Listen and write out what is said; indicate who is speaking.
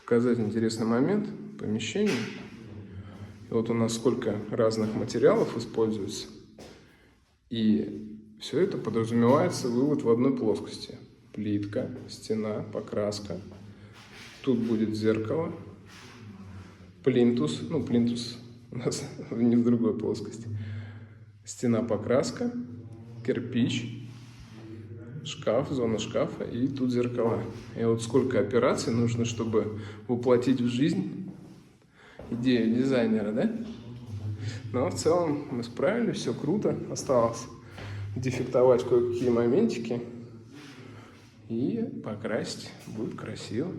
Speaker 1: показать интересный момент помещения. И вот у нас сколько разных материалов используется. И все это подразумевается вывод в одной плоскости. Плитка, стена, покраска. Тут будет зеркало, плинтус. Ну, плинтус у нас не в другой плоскости. Стена, покраска, кирпич, шкаф, зона шкафа и тут зеркала. И вот сколько операций нужно, чтобы воплотить в жизнь идею дизайнера, да? Но в целом мы справились, все круто. Осталось дефектовать кое-какие моментики и покрасить. Будет красиво.